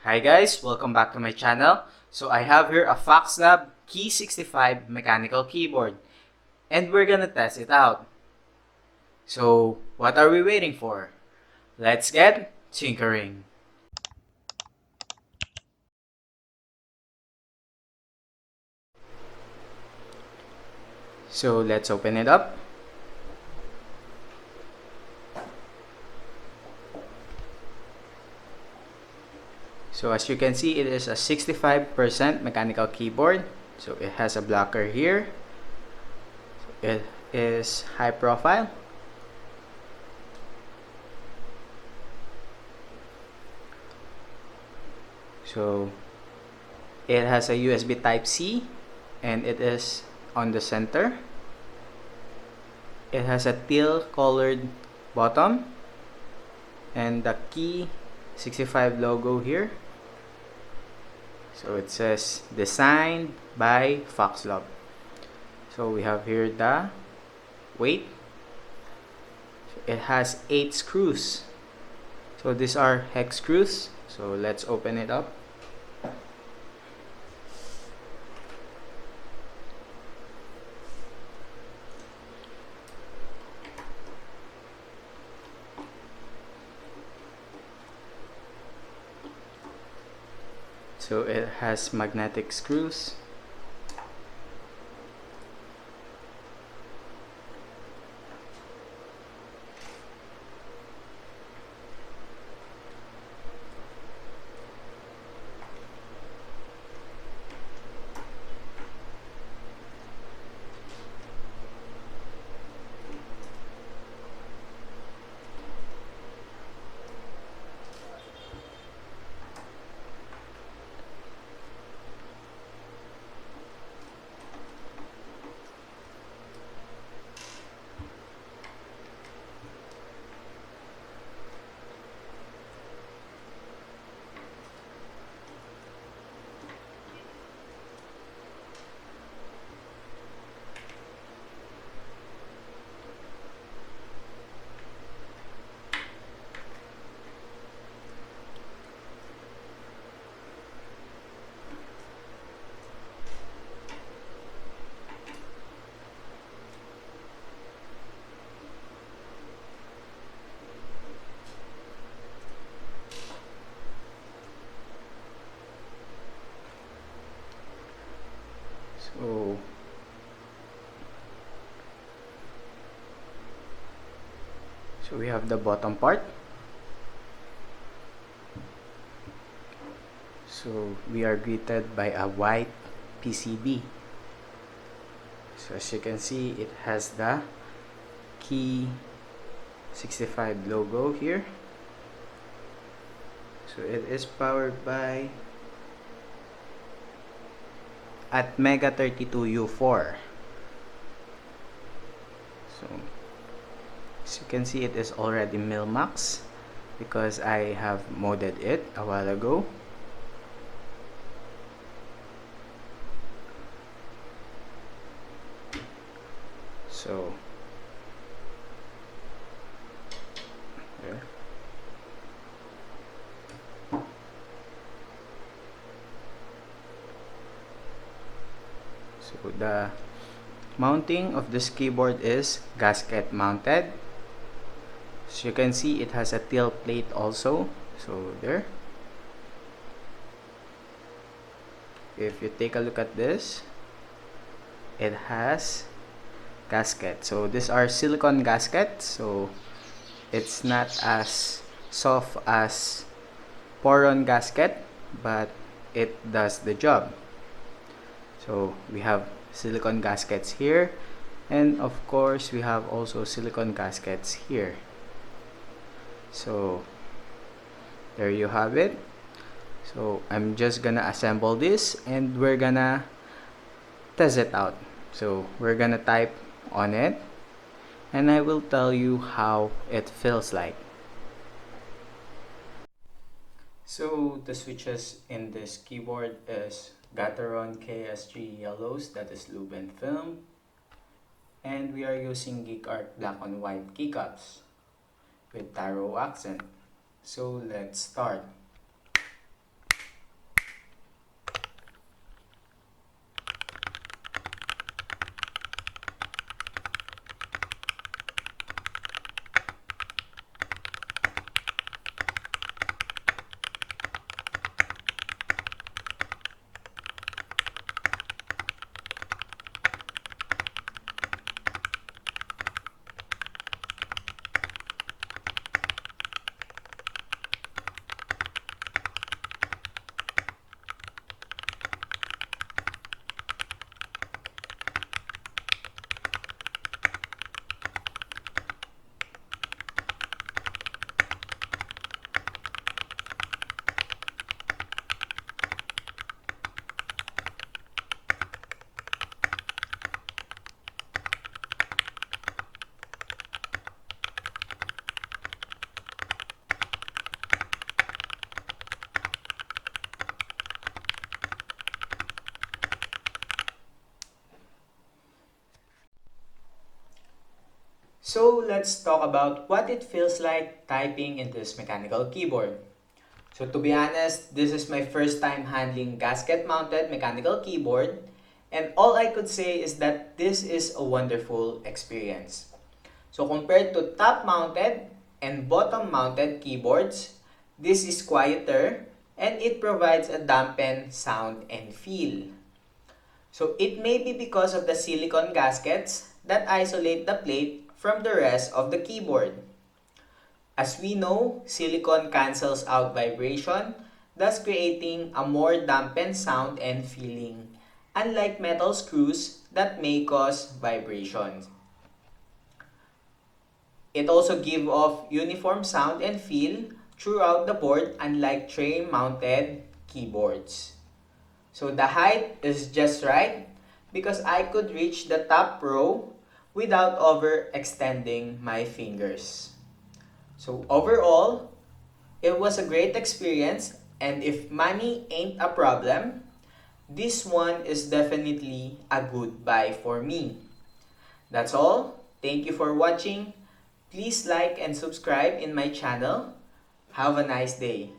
Hi guys, welcome back to my channel. So I have here a FoxLab Key65 mechanical keyboard and we're gonna test it out. So what are we waiting for? Let's get tinkering. So let's open it up. So as you can see, it is a 65% mechanical keyboard. So it has a blocker here. It is high profile. So it has a USB Type-C and it is on the center. It has a teal colored bottom and the Key65 logo here. So it says designed by FoxLab. So we have here the weight. It has 8 screws. So these are hex screws. So let's open it up. So it has magnetic screws. So we have the bottom part. So we are greeted by a white PCB. So as you can see, it has the Key65 logo here. So it is powered by Atmega 32U4. So as you can see, it is already mil-max because I have modded it a while ago. So there. So the mounting of this keyboard is gasket mounted. As you can see, it has a tail plate also. So there. If you take a look at this, it has gasket. So these are silicone gaskets. So it's not as soft as poron gasket, but it does the job. So we have silicone gaskets here, and of course we have also silicone gaskets here. So there you have it. So I'm just gonna assemble this and we're gonna test it out. So we're gonna type on it and I will tell you how it feels like. So the switches in this keyboard is gateron KS3 yellows, that is Lubed film, and we are using Geekark black on white keycaps with taro accent. So let's start. So let's talk about what it feels like typing in this mechanical keyboard. So to be honest, this is my first time handling gasket-mounted mechanical keyboard, and all I could say is that this is a wonderful experience. So compared to top-mounted and bottom-mounted keyboards, this is quieter and it provides a dampened sound and feel. So it may be because of the silicone gaskets that isolate the plate from the rest of the keyboard. As we know, silicone cancels out vibration, thus creating a more dampened sound and feeling, unlike metal screws that may cause vibrations. It also gives off uniform sound and feel throughout the board, unlike tray-mounted keyboards. So the height is just right because I could reach the top row without overextending my fingers. So overall, it was a great experience, and if money ain't a problem, this one is definitely a good buy for me. That's all. Thank you for watching. Please like and subscribe in my channel. Have a nice day.